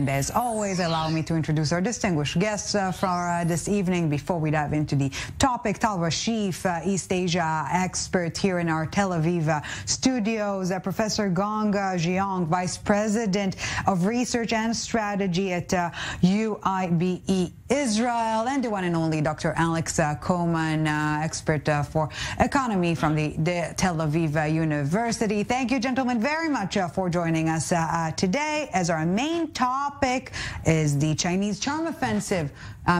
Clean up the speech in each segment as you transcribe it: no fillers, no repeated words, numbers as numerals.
And as always, allow me to introduce our distinguished guests for this evening. Before we dive into the topic, Tal Reshef, East Asia expert here in our Tel Aviv studios, Professor Gong Jiang, Vice President of Research and Strategy at UIBE Israel, and the one and only Dr. Alex Coleman, expert for economy from the Tel Aviv University. Thank you, gentlemen, very much for joining us today. As our main topic is the Chinese charm offensive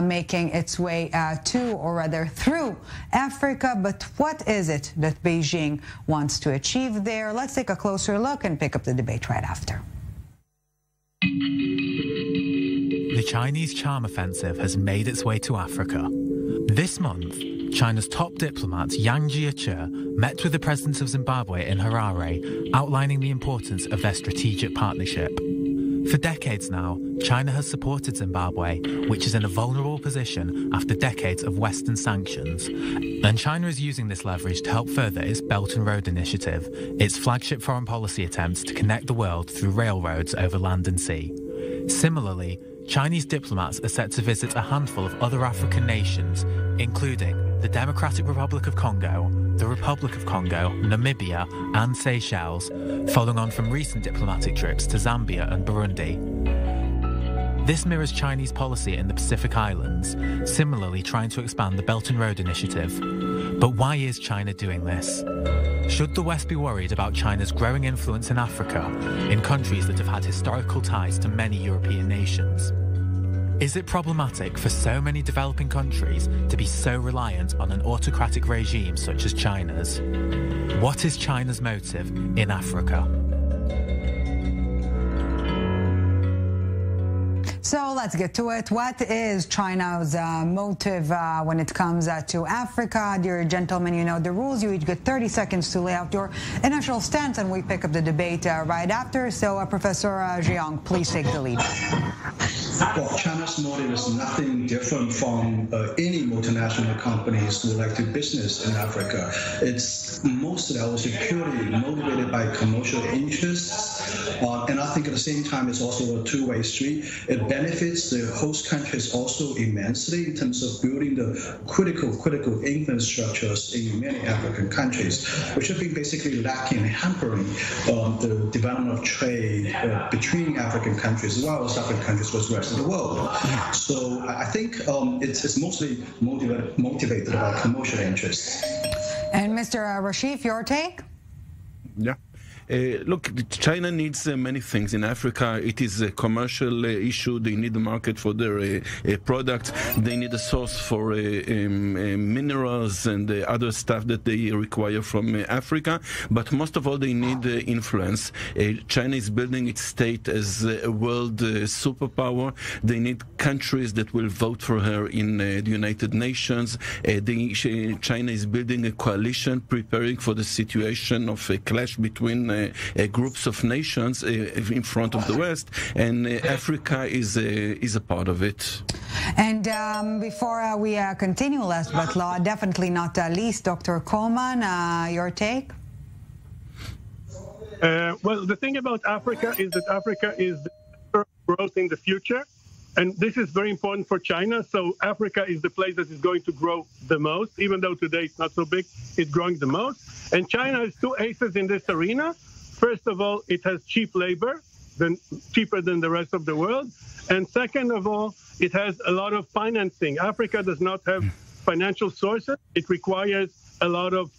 making its way to, or rather through, Africa. But what is it that Beijing wants to achieve there? Let's take a closer look and pick up the debate right after. The Chinese charm offensive has made its way to Africa. This month, China's top diplomat Yang Jiechi met with the president of Zimbabwe in Harare, outlining the importance of their strategic partnership. For decades now, China has supported Zimbabwe, which is in a vulnerable position after decades of Western sanctions. And China is using this leverage to help further its Belt and Road Initiative, its flagship foreign policy attempts to connect the world through railroads over land and sea. Similarly, Chinese diplomats are set to visit a handful of other African nations, including the Democratic Republic of Congo, the Republic of Congo, Namibia, and Seychelles, following on from recent diplomatic trips to Zambia and Burundi. This mirrors Chinese policy in the Pacific Islands, similarly trying to expand the Belt and Road Initiative. But why is China doing this? Should the West be worried about China's growing influence in Africa, in countries that have had historical ties to many European nations? Is it problematic for so many developing countries to be so reliant on an autocratic regime such as China's? What is China's motive in Africa? So let's get to it. What is China's motive when it comes to Africa? Dear gentlemen, you know the rules. You each get 30 seconds to lay out your initial stance, and we pick up the debate right after. So, Professor Jiang, please take the lead. Well, China's motive is nothing different from any multinational companies who like to do business in Africa. It's mostly, I would say, purely motivated by commercial interests. And I think at the same time, it's also a two-way street. It benefits the host countries also immensely in terms of building the critical infrastructures in many African countries, which have been basically lacking and hampering the development of trade between African countries as well as African countries with the rest of the world. So I think it's mostly motivated by commercial interests. And Mr. Reshef, your take? Yeah. Look, China needs many things in Africa. It is a commercial issue. They need a market for their products. They need a source for minerals and other stuff that they require from Africa. But most of all, they need influence. China is building its state as a world superpower. They need countries that will vote for her in the United Nations. China is building a coalition, preparing for the situation of a clash between groups of nations in front of the West, and Africa is a part of it. And before we continue, last but definitely not least, Dr. Coleman, your take? Well, the thing about Africa is that Africa is the growth in the future. And this is very important for China. So Africa is the place that is going to grow the most, even though today it's not so big, it's growing the most. And China has two aces in this arena. First of all, it has cheap labor, cheaper than the rest of the world. And second of all, it has a lot of financing. Africa does not have financial sources. It requires a lot of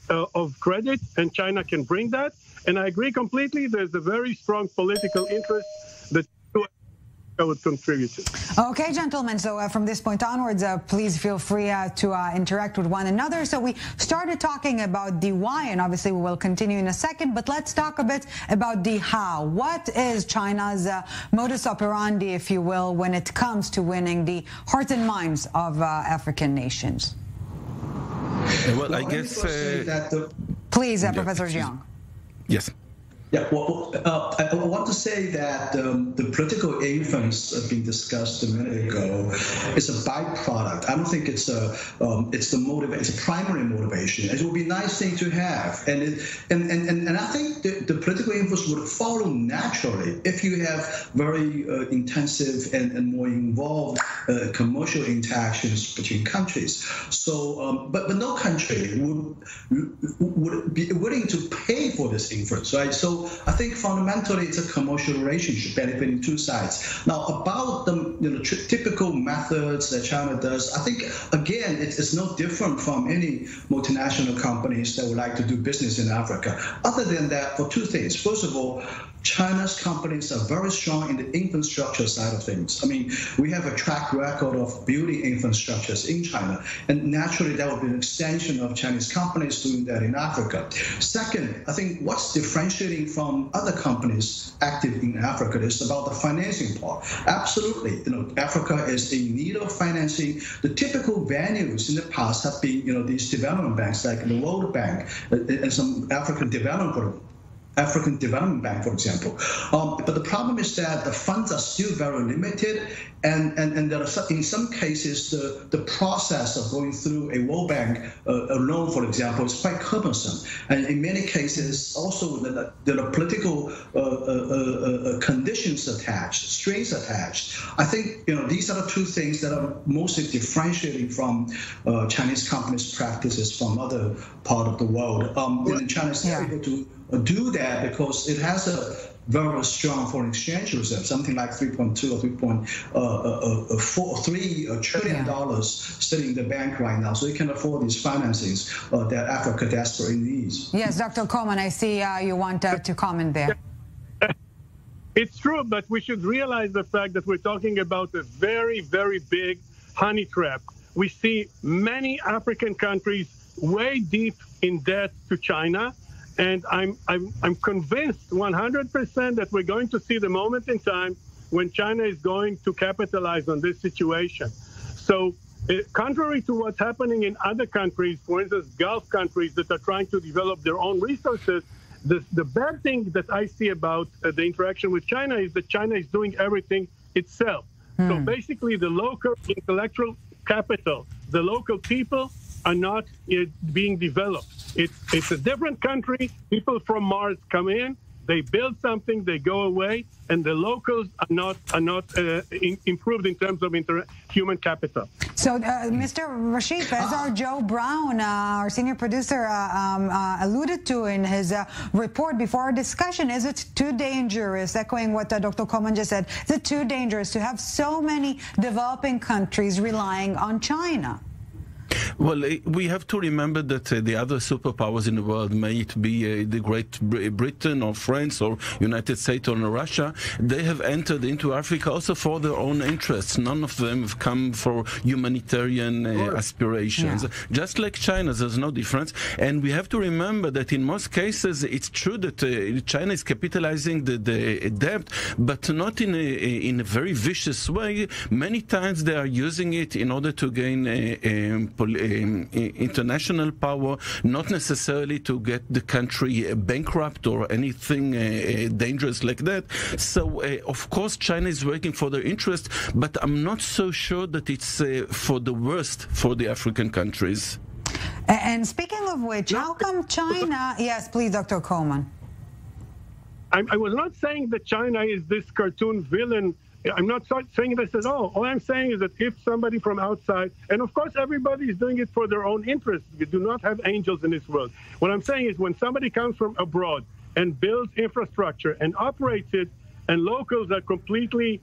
credit, and China can bring that. And I agree completely. There's a very strong political interest that would contribute to. Okay, gentlemen, so from this point onwards, please feel free to interact with one another. So we started talking about the why, and obviously we will continue in a second, but let's talk a bit about the how. What is China's modus operandi, if you will, when it comes to winning the hearts and minds of African nations? Well, I guess... Please, Professor Jiang. Yes. Yeah, well, I want to say that the political influence being discussed a minute ago is a byproduct. I don't think it's it's a primary motivation. It would be a nice thing to have, and I think the political influence influence would follow naturally if you have very intensive and more involved commercial interactions between countries. So, but no country would be willing to pay for this influence, right? So I think fundamentally it's a commercial relationship benefiting two sides. Now, about the typical methods that China does, I think, again, it's no different from any multinational companies that would like to do business in Africa. Other than that, for two things. First of all, China's companies are very strong in the infrastructure side of things. I mean, we have a track record of building infrastructures in China, and naturally that would be an extension of Chinese companies doing that in Africa. Second, I think what's differentiating from other companies active in Africa is about the financing part. Absolutely, Africa is in need of financing. The typical venues in the past have been, these development banks like the World Bank and some African Development Bank, for example. But the problem is that the funds are still very limited, and there are in some cases the process of going through a World Bank a loan, for example, is quite cumbersome. And in many cases, also there are political conditions attached, strings attached. I think these are the two things that are mostly differentiating from Chinese companies' practices from other part of the world. And China is able to do that because it has a very strong foreign exchange reserve, something like $3.2 or $3.3 trillion sitting in the bank right now. So it can afford these financings that Africa desperately needs. Yes, Dr. Coleman, I see you want to comment there. It's true, but we should realize the fact that we're talking about a very, very big honey trap. We see many African countries way deep in debt to China. And I'm convinced 100% that we're going to see the moment in time when China is going to capitalize on this situation. So contrary to what's happening in other countries, for instance, Gulf countries that are trying to develop their own resources, the bad thing that I see about the interaction with China is that China is doing everything itself. So basically the local intellectual capital, the local people are not being developed. It's a different country. People from Mars come in, they build something, they go away, and the locals are not improved in terms of human capital. So, Mr. Reshef, as our Joe Brown, our senior producer, alluded to in his report before our discussion, is it too dangerous, echoing what Dr. Coleman just said, is it too dangerous to have so many developing countries relying on China? Well, we have to remember that the other superpowers in the world, may it be the Great Britain or France or United States or Russia, they have entered into Africa also for their own interests. None of them have come for humanitarian aspirations. Yeah. Just like China, there's no difference. And we have to remember that in most cases, it's true that China is capitalizing the debt, but not in a very vicious way. Many times they are using it in order to gain international power, not necessarily to get the country bankrupt or anything dangerous like that. So, of course, China is working for their interest, but I'm not so sure that it's for the worst for the African countries. And speaking of which, how come China... Yes, please, Dr. Coleman. I was not saying that China is this cartoon villain. I'm not saying this at all. All I'm saying is that if somebody from outside, and of course everybody is doing it for their own interests. We do not have angels in this world. What I'm saying is when somebody comes from abroad and builds infrastructure and operates it, and locals are completely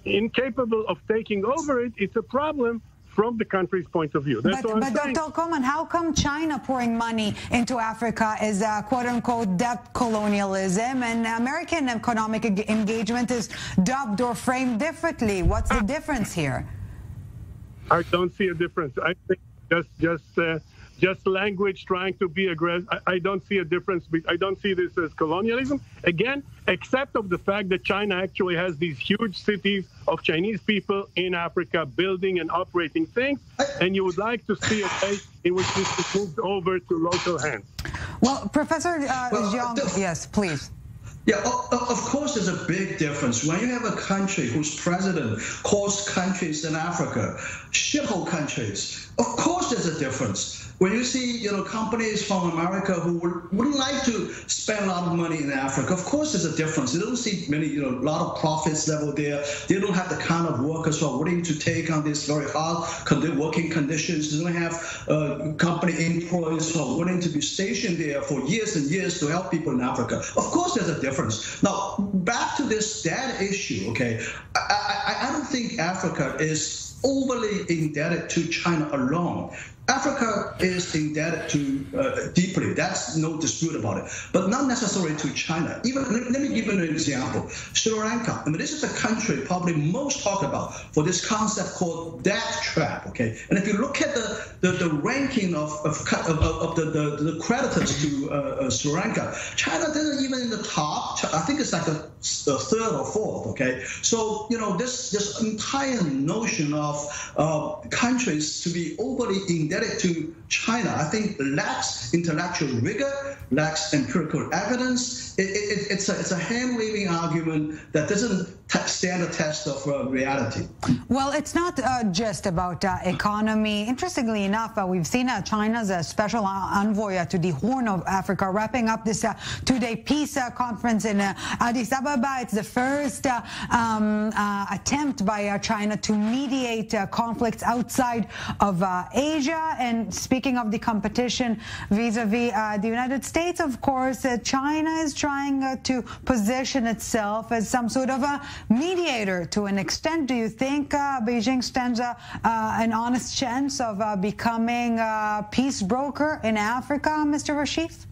incapable of taking over it, it's a problem from the country's point of view. That's what I'm saying. Dr. Coleman, how come China pouring money into Africa is quote-unquote debt colonialism, and American economic engagement is dubbed or framed differently? What's the difference here? I don't see a difference. I think just language trying to be aggressive. I don't see a difference. I don't see this as colonialism, again, except of the fact that China actually has these huge cities of Chinese people in Africa building and operating things, and you would like to see a way in which this is moved over to local hands. Well, Professor Zhang, yes, please. Yeah, of course there's a big difference. When you have a country whose president calls countries in Africa shithole countries, of course there's a difference. When you see, companies from America who wouldn't like to spend a lot of money in Africa, of course there's a difference. You don't see many, a lot of profits level there. They don't have the kind of workers who are willing to take on these very hard working conditions. They don't have company employees who are willing to be stationed there for years and years to help people in Africa. Of course there's a difference. Now, back to this debt issue, okay? I don't think Africa is overly indebted to China alone. Africa is indebted to deeply. That's no dispute about it, but not necessarily to China. Even let me give you an example. Sri Lanka. I mean, this is the country probably most talked about for this concept called debt trap. Okay, and if you look at the ranking of the creditors to Sri Lanka, China isn't even in the top. I think it's like the third or fourth. Okay, so this entire notion of countries to be overly indebted to China, I think lacks intellectual rigor, lacks empirical evidence. It's a hand-waving argument that doesn't stand the test of reality. Well, it's not just about economy. Interestingly enough, we've seen China's special envoy to the Horn of Africa wrapping up this two-day peace conference in Addis Ababa. It's the first attempt by China to mediate conflicts outside of Asia. And speaking of the competition vis-a-vis the United States, of course, China is trying to position itself as some sort of a mediator to an extent. Do you think Beijing stands an honest chance of becoming a peace broker in Africa, Mr. Reshef?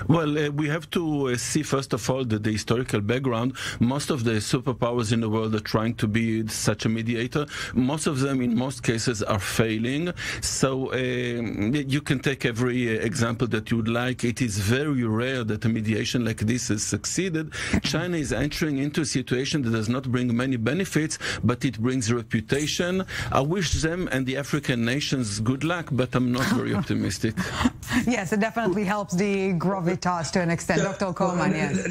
Well, we have to see, first of all, the historical background. Most of the superpowers in the world are trying to be such a mediator. Most of them, in most cases, are failing. So you can take every example that you would like. It is very rare that a mediation like this has succeeded. China is entering into a situation that does not bring many benefits, but it brings reputation. I wish them and the African nations good luck, but I'm not very optimistic. Yes, it definitely helps the gravitas to an extent. Dr. Coleman, yes.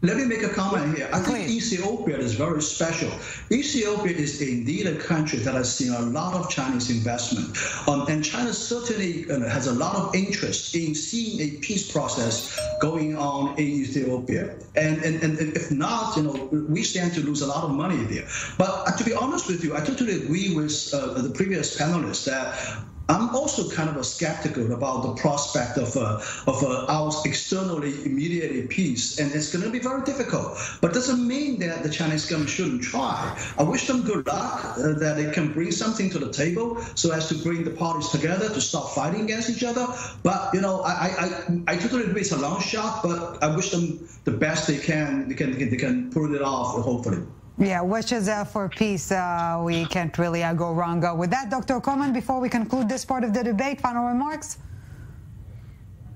Let me make a comment here. I think Ethiopia is very special. Ethiopia is indeed a country that has seen a lot of Chinese investment. And China certainly has a lot of interest in seeing a peace process going on in Ethiopia. And if not, we stand to lose a lot of money there. But to be honest with you, I totally agree with the previous panelists that I'm also kind of skeptical about the prospect of our externally mediated peace, and it's going to be very difficult. But it doesn't mean that the Chinese government shouldn't try. I wish them good luck, that they can bring something to the table so as to bring the parties together to stop fighting against each other. But I totally agree it's a long shot, but I wish them the best they can. They can pull it off, hopefully. Yeah, wishes for peace. We can't really go wrong with that. Dr. Coleman, before we conclude this part of the debate, final remarks?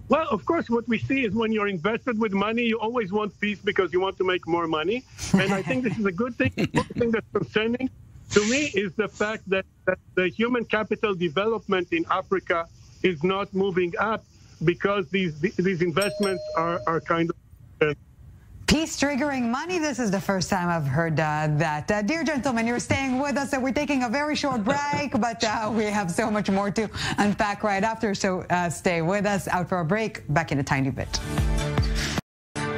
Well, of course, what we see is when you're invested with money, you always want peace because you want to make more money. And I think this is a good thing. One thing that's concerning to me is the fact that the human capital development in Africa is not moving up because these investments are kind of... Peace triggering money. This is the first time I've heard that. Dear gentlemen, you're staying with us. We're taking a very short break, but we have so much more to unpack right after. So stay with us. Out for a break. Back in a tiny bit.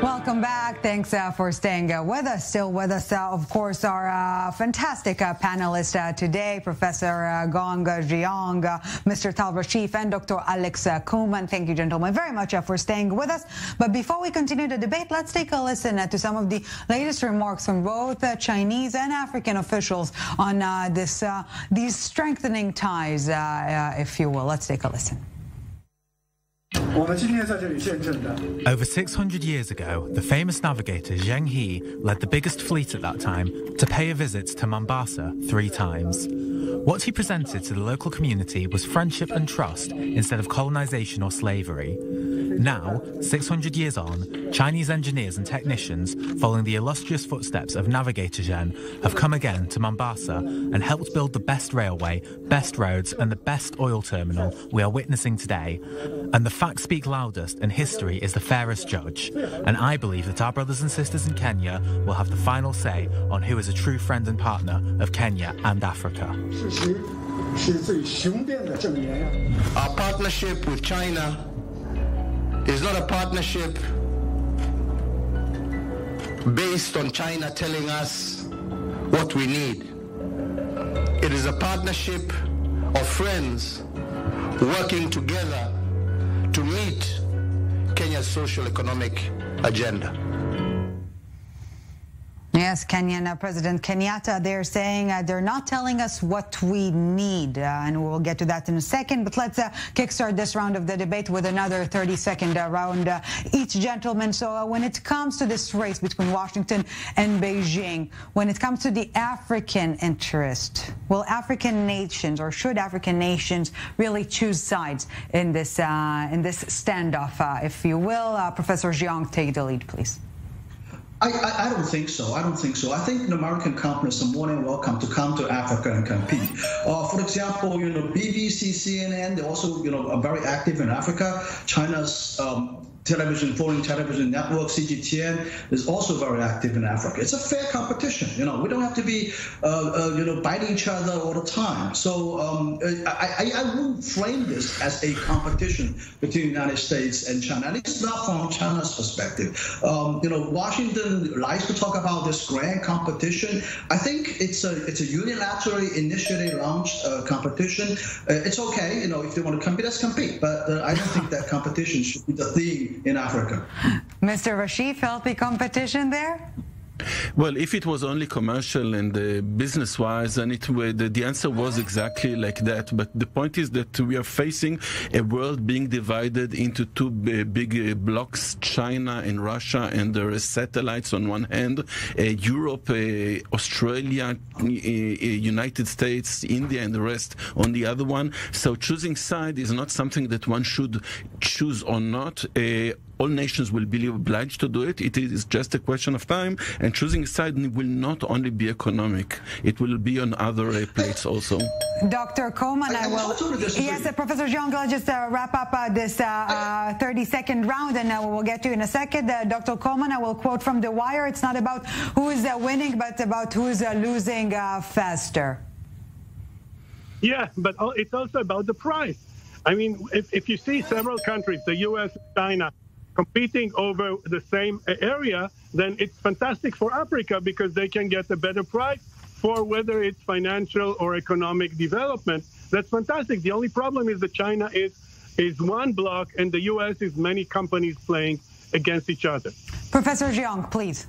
Welcome back. Thanks for staying with us. Still with us, of course, our fantastic panelists today, Professor Gong Jiang, Mr. Tal Reshef, and Dr. Alex Coleman. Thank you, gentlemen, very much for staying with us. But before we continue the debate, let's take a listen to some of the latest remarks from both Chinese and African officials on these strengthening ties, if you will. Let's take a listen. Over 600 years ago, the famous navigator Zheng He led the biggest fleet at that time to pay a visit to Mombasa 3 times. What he presented to the local community was friendship and trust instead of colonization or slavery. Now, 600 years on, Chinese engineers and technicians, following the illustrious footsteps of navigator Zhen, have come again to Mombasa and helped build the best railway, best roads and the best oil terminal we are witnessing today. And the facts speak loudest and history is the fairest judge. And I believe that our brothers and sisters in Kenya will have the final say on who is a true friend and partner of Kenya and Africa. Our partnership with China is not a partnership based on China telling us what we need. It is a partnership of friends working together to meet Kenya's social-economic agenda. Yes, Kenyan President Kenyatta, they're saying they're not telling us what we need, and we'll get to that in a second. But let's kickstart this round of the debate with another 30-second round each, gentlemen. So when it comes to this race between Washington and Beijing, when it comes to the African interest, will African nations, or should African nations, really choose sides in this standoff, if you will? Professor Jiang, take the lead, please. I don't think so. I don't think so. I think the American companies are more than welcome to come to Africa and compete. For example, BBC, CNN, they're also, are very active in Africa. China's foreign television network, CGTN, is also very active in Africa. It's a fair competition. We don't have to be, biting each other all the time. So I wouldn't frame this as a competition between the United States and China, at least not from China's perspective. Washington likes to talk about this grand competition. I think it's a unilaterally initiated launched competition. It's okay, if they want to compete, let's compete. But I don't think that competition should be the theme in Africa. Mr. Reshef, healthy competition there? Well, if it was only commercial and business-wise, then the answer was exactly like that. But the point is that we are facing a world being divided into two big blocks, China and Russia and their satellites on one hand, Europe, Australia, United States, India and the rest on the other one. So choosing side is not something that one should choose or not. All nations will be obliged to do it. It is just a question of time. And choosing a side will not only be economic. It will be on other plates also. Dr. Coleman, I will... Yes, Professor Jiang, let's just wrap up this 30-second round, and we'll get to you in a second. Dr. Coleman, I will quote from The Wire. It's not about who is winning, but about who is losing faster. Yeah, but it's also about the price. I mean, if you see several countries, the U.S., China, competing over the same area, then it's fantastic for Africa because they can get a better price for whether it's financial or economic development. That's fantastic. The only problem is that China is one block and the U.S. is many companies playing against each other. Professor Jiang, please.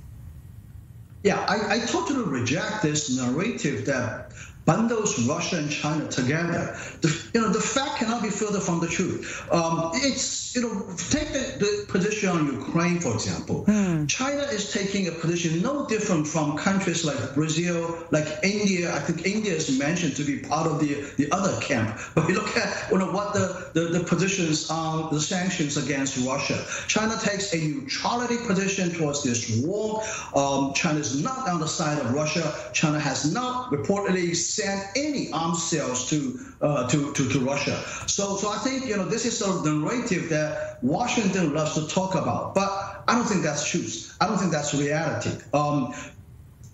Yeah, I totally reject this narrative that bundles Russia and China together. The fact cannot be further from the truth. Take the position on Ukraine, for example. China is taking a position no different from countries like Brazil, like India. I think India is mentioned to be part of the other camp. But you look at what the positions on the sanctions against Russia. China takes a neutrality position towards this war. China is not on the side of Russia. China has not reportedly sent any arms sales to Russia. So I think this is sort of the narrative that Washington loves to talk about, but I don't think that's truth. I don't think that's reality.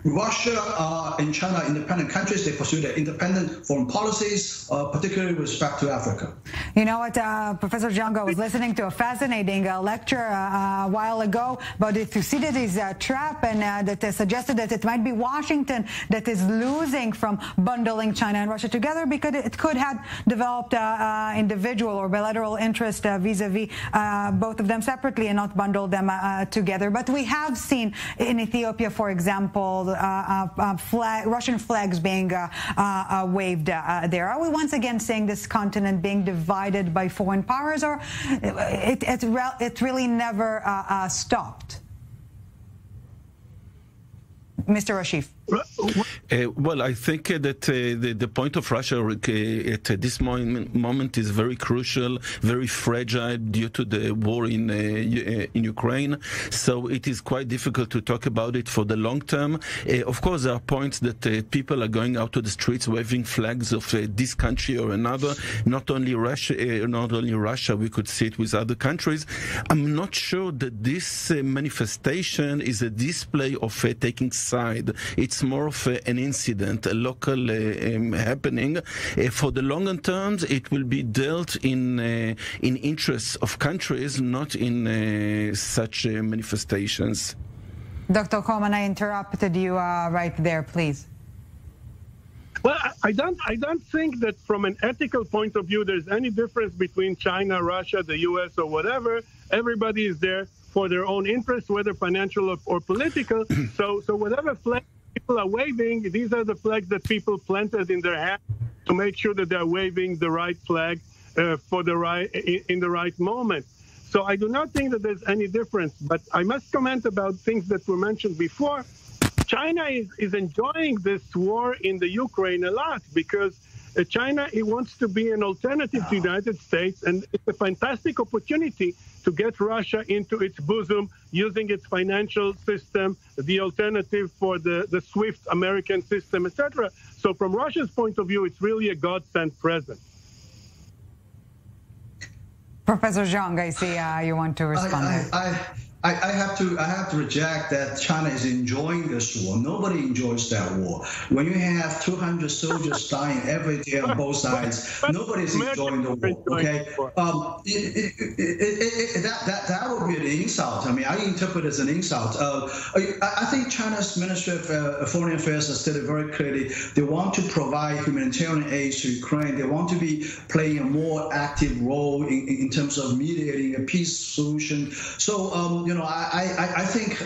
Russia and China are independent countries. They pursue their independent foreign policies, particularly with respect to Africa. You know what, Professor Jiang, I was listening to a fascinating lecture a while ago about the Thucydides trap, and that suggested that it might be Washington that is losing from bundling China and Russia together because it could have developed individual or bilateral interest vis-a-vis both of them separately and not bundle them together. But we have seen in Ethiopia, for example, Russian flags being waved there. Are we once again seeing this continent being divided by foreign powers, or it really never stopped? Mr. Reshef. Well, I think that the point of Russia at this moment is very crucial, very fragile due to the war in Ukraine. So it is quite difficult to talk about it for the long term. Of course, there are points that people are going out to the streets waving flags of this country or another. Not only Russia, we could see it with other countries. I'm not sure that this manifestation is a display of taking side. It's more of an incident, a local happening. For the longer terms, it will be dealt in interests of countries, not in such manifestations. Dr. Coleman, I interrupted you right there, please. Well, I don't think that from an ethical point of view, there's any difference between China, Russia, the U.S., or whatever. Everybody is there for their own interests, whether financial or political. So whatever flag people are waving, these are the flags that people planted in their hands to make sure that they're waving the right flag in the right moment. So I do not think that there's any difference. But I must comment about things that were mentioned before. China is enjoying this war in the Ukraine a lot because China wants to be an alternative to the United States, and it's a fantastic opportunity to get Russia into its bosom using its financial system, the alternative for the SWIFT American system, etc. So from Russia's point of view, it's really a godsend present. Professor Zhang, I see you want to respond. I have to reject that China is enjoying this war. Nobody enjoys that war. When you have 200 soldiers dying every day on both sides, nobody's enjoying the war. Okay, that would be an insult. I mean, I interpret it as an insult. I think China's Ministry of Foreign Affairs has stated very clearly they want to provide humanitarian aid to Ukraine. They want to be playing a more active role in terms of mediating a peace solution. So. I think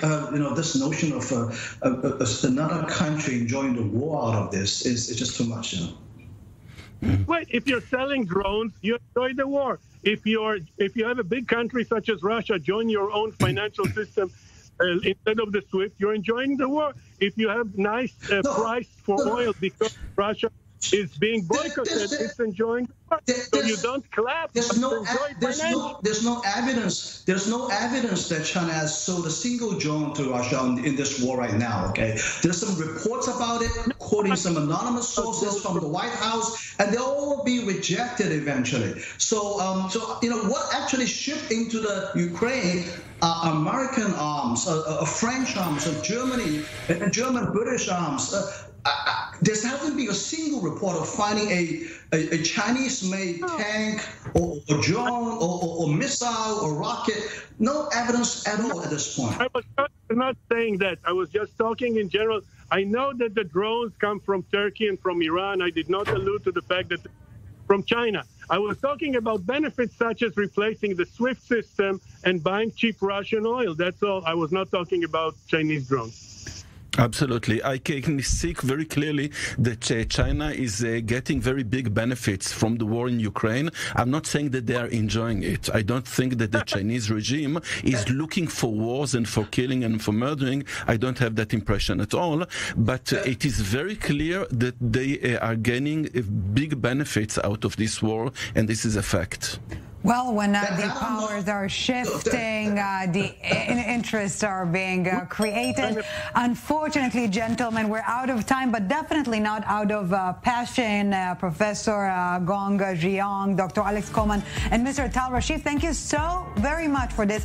this notion of another country enjoying the war out of this is just too much. Wait, if you're selling drones, you enjoy the war. If you have a big country such as Russia join your own financial system instead of the SWIFT, you're enjoying the war. If you have nice price for oil because Russia is being boycotted, it's enjoying. So you don't clap. There's no evidence. There's no evidence that China has sold a single drone to Russia in this war right now. Okay, there's some reports about it, quoting some anonymous sources from the White House, and they'll all be rejected eventually. So, what actually shipped into the Ukraine are American arms, French arms, German, British arms. There hasn't been a single report of finding a Chinese-made tank or drone or missile or rocket. No evidence at all at this point. I was not saying that. I was just talking in general. I know that the drones come from Turkey and from Iran. I did not allude to the fact that from China. I was talking about benefits such as replacing the SWIFT system and buying cheap Russian oil. That's all. I was not talking about Chinese drones. Absolutely. I can see very clearly that China is getting very big benefits from the war in Ukraine. I'm not saying that they are enjoying it. I don't think that the Chinese regime is looking for wars and for killing and for murdering. I don't have that impression at all. But it is very clear that they are gaining big benefits out of this war, and this is a fact. Well, when the powers are shifting, the interests are being created. Unfortunately, gentlemen, we're out of time, but definitely not out of passion. Professor Gong Jiang, Dr. Alex Coleman, and Mr. Tal Reshef, thank you so very much for this.